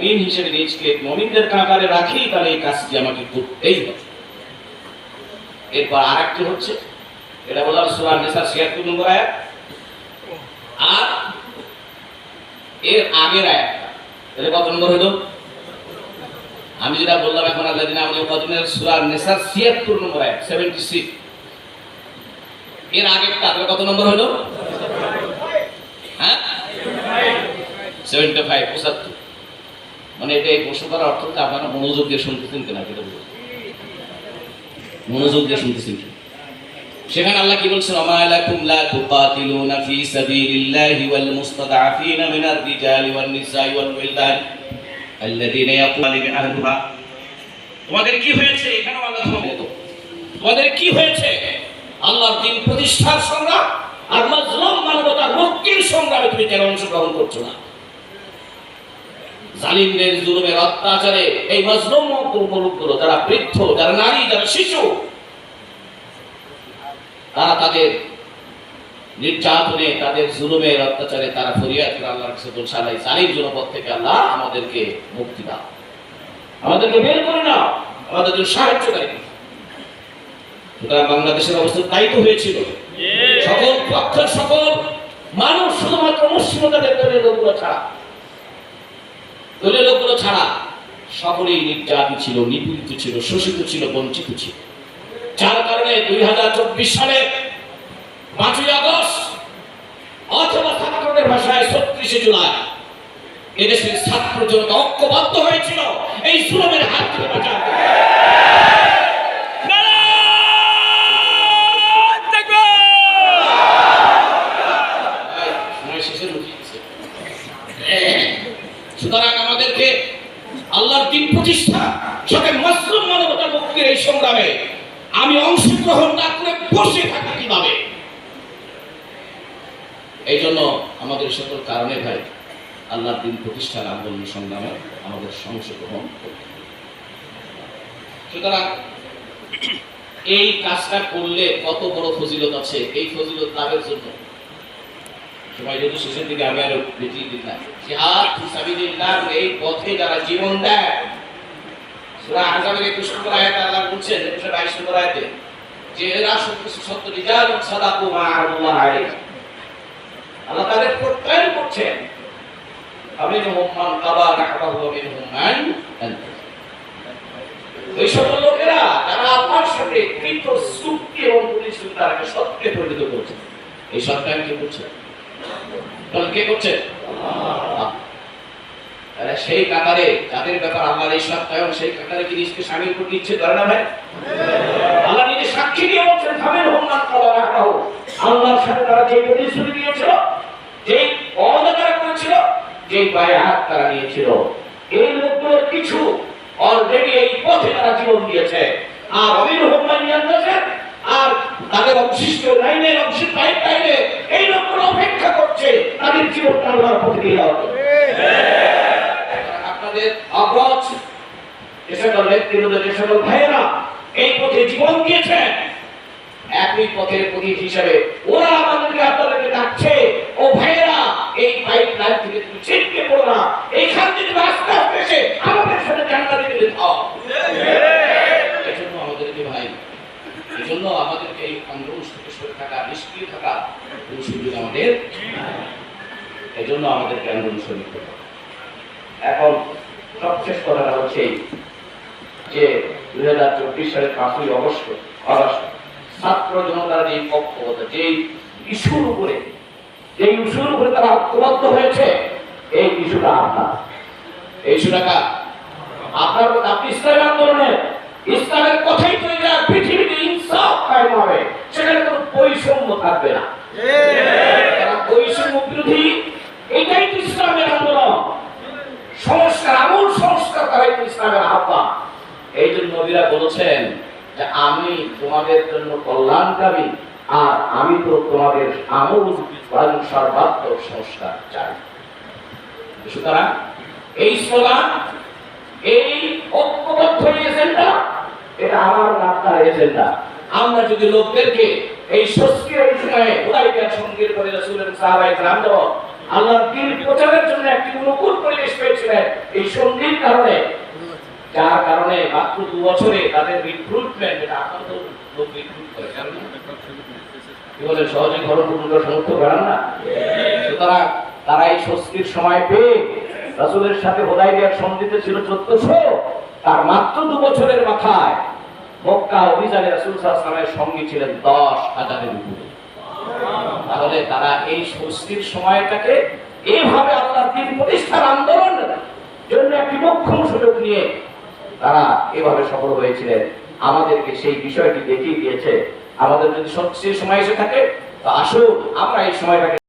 মুমিন হিসেবে নিজকে মুমিনদের কাতারে রাখি, তাহলে এই কাজটি আমাকে করতেই হবে। এরপর আরেকটি হচ্ছে, এটা বললাম সূরা নিসা ৭৬ নম্বর আয়াত, আর এর আগের আয়াতটা এটা কত নম্বর হলো? আমি যেটা বললাম এখন আল্লাযিনা আমানু কতনের সূরা নিসা ৭৬ নম্বর আয়াত 76। এর আগেরটা তাহলে কত নম্বর হলো? হ্যাঁ 75 75। মানে এটা এই প্রশ্ন করার অর্থ হচ্ছে আপনারা মনোযোগ দিয়ে শুনতেছেন কিনা, এটা বলুন। মনোযোগ দিয়ে শুনতেছেন কি? সেখানে আল্লাহ কি বলছেন? ওয়া লাকুম লা তুকাতিলুনা ফি সাবিলিল্লাহি ওয়াল মুস্তাদআফিনা মিনার রিজালি ওয়ান নিসাই ওয়াল ওয়িলদান আল্লাযীনা ইয়াকুলুনা বিআহদিহা। তোমাদের কি হয়েছে? এখানেও আল্লাহ বলতো তোমাদের কি হয়েছে? আল্লাহর দ্বীন প্রতিষ্ঠার সংগ্রাম আর মাজলুম মানবতার মুক্তির সংগ্রামে তুমি কেন অংশগ্রহণ করছো না? জালিমদের জুলুমের অত্যাচারে এই মাজলুম মুলুকগুলো, যারা বৃদ্ধ, যারা নারী, যারা শিশু, তারা তাদের নির্যাতনে, তাদের জুলুমের অত্যাচারে তারা ফরিয়াদ করে আল্লাহর কাছে বলছে, আল্লাহ জালিম জনপদ থেকে আল্লাহ আমাদেরকে মুক্তি দাও, আমাদেরকে বের করে নাও, আমাদের জন্য সাহায্যকারী। সুতরাং বাংলাদেশের অবস্থা তাই তো হয়েছিল। সকল পক্ষের সকল মানুষ, শুধুমাত্র মুসলিমদের দলীয় লোকগুলো ছাড়া সকলেই নির্যাতিত ছিল, নিপীড়িত ছিল, শোষিত ছিল, বঞ্চিত ছিল। যার কারণে 2024 সালে 5ই আগস্ট অথবা ছাত্রদের ভাষায় 36শে জুলাই এদেশের ছাত্র জনতা ঐক্যবদ্ধ হয়েছিল এই জুলুমের হাত থেকে বাঁচাতে। সুতরাং আমাদেরকে আল্লাহর দ্বীন প্রতিষ্ঠা, সাথে মুসলিম মানবতার মুক্তির এই সংগ্রামে আমি অংশগ্রহণ না করে বসে থাকি কিভাবে? এই জন্য আমাদের সকল কারণে ভাই আল্লাহর দ্বীন প্রতিষ্ঠার আন্দোলন সংগ্রামে আমাদের অংশগ্রহণ করতে। সুতরাং এই কাজটা করলে কত বড় ফজিলত আছে, এই ফজিলত লাভের জন্য সবাই যদি শেষের দিকে আমি আরো বেশি দিতাম, জিহাদ ফি সাবিলিল্লাহ, এই পথে যারা জীবন দেয়। সূরা আহজাবের 21 নম্বর আয়াতে আল্লাহ বলছেন, 22 নম্বর আয়াতে, যে এরা সত্য রিজাল সাদাকু মা আল্লাহ আলাইহি, আল্লাহ তাদের প্রত্যয়ন করছেন, আমিনহুম মান কাবা নাহবাহু ওয়া মিনহুম মান আনতা। ওই সকল লোকেরা যারা আপনার সাথে কৃত চুক্তি এবং প্রতিশ্রুতিকে সত্যে পরিণত করছে। এই সত্যায়ন কে করছে? কে করছে? আল্লাহ। তাহলে সেই কাতারে যাদের ব্যাপার আল্লাহর এই সত্যায়ন, সেই কাতারে কি নিজকে শামিল করতে ইচ্ছে করে না ভাই? আল্লাহ নিজে সাক্ষী দিয়ে বলছেন, আমিনহুম মান কাবা নাহবাহু, আল্লাহর সাথে তারা যে প্রতিশ্রুতি দিয়েছিল, যে ওয়াদা তারা করেছিল, যে বায়াত তারা নিয়েছিল, এই লোকগুলোর কিছু অলরেডি এই পথে তারা জীবন দিয়েছে। আর আমিনহুম মান ইয়ান্তাসির, আর তাদের অবশিষ্ট লাইনের অংশের লাইনে এই লোকগুলো অপেক্ষা করছে তাদের জীবনটা আল্লাহর পথে দিয়ে দেওয়া হবে। আপনাদের অগ্রজ যে সকল ব্যক্তিগুলো, যে সকল ভাইয়েরা এই পথে জীবন দিয়েছেন, একই পথের প্রতীক হিসাবে ওরা আমাদেরকে আপনাদেরকে ডাকছে, ও ভাইয়েরা এই পাইপ লাইন থেকে তুমি ছিটকে পড়ো না, এইখান থেকে আস্তে আস্তে এসে আমাদের সাথে জান্নাতে চলে যাও। এজন্য আমাদেরকে ভাই, এজন্য আমাদেরকে এই আন্দোলন থেকে সরে থাকা, নিষ্ক্রিয় থাকা কোনো সুযোগ আমাদের, এজন্য আমাদেরকে আন্দোলন শুরু করতে হবে। এখন সবশেষ কথাটা হচ্ছে যে 2024 সালের 5ই আগস্ট ছাত্র জনতার যে পক্ষপাত, যে ইস্যুর উপরে তারা ঐক্যবদ্ধ হয়েছে, এই ইস্যুটা আপনার, এই ইস্যুটা কার? আপনার। আপনি ইসলামী আন্দোলনের, ইসলামের কথাই তো এটা পৃথিবীতে ইনসাফ কায়েম হবে, সেখানে কোনো বৈষম্য থাকবে না। বৈষম্য বিরোধী, এটাই তো ইসলামের আন্দোলন। সংস্কার, আমূল সংস্কার করাই তো ইসলামের আহ্বান। এই জন্য নবীরা বলেছেন যে আমি তোমাদের জন্য কল্যাণকামী, আর আমি তো তোমাদের আমূল সর্বাত্মক সংস্কার চাই। সুতরাং এই স্লোগান, এই ঐক্যবদ্ধ এজেন্ডা, এটা আমার আপনার এজেন্ডা। আমরা যদি লোকদেরকে এই স্বস্তির সময়ে হুদায়বিয়ার সঙ্গীর করে রাসূলের সাহাবায়ে কেরাম আল্লাহর দ্বীন প্রচারের জন্য একটি অনুকূল পরিবেশ পেয়েছিলেন এই সন্ধির কারণে, যার কারণে মাত্র 2 বছরে তাদের রিক্রুটমেন্ট, এটা আপাতত লোক রিক্রুট করে কি বলে সহজে ঘর পূর্ণ সমর্থ করেন না। সুতরাং তারা এই স্বস্তির সময় পেয়ে রাসূলের সাথে হুদায়বিয়ার সন্ধিতে ছিল 1400, তার মাত্র 2 বছরের মাথায় মক্কা অভিযানে রাসূল সাল্লাল্লাহু আলাইহি ওয়াসাল্লামের সঙ্গী ছিলেন 10,000-এর উপরে। তাহলে তারা এই স্বস্তির সময়টাকে এইভাবে আল্লাহর দ্বীন প্রতিষ্ঠার আন্দোলন জন্য একটি মোক্ষম সুযোগ নিয়ে তারা এভাবে সফল হয়েছিলেন। আমাদেরকে সেই বিষয়টি দেখিয়ে দিয়েছে। আমাদের যদি স্বস্তির সময় এসে থাকে তো আসুন আমরা এই সময়টাকে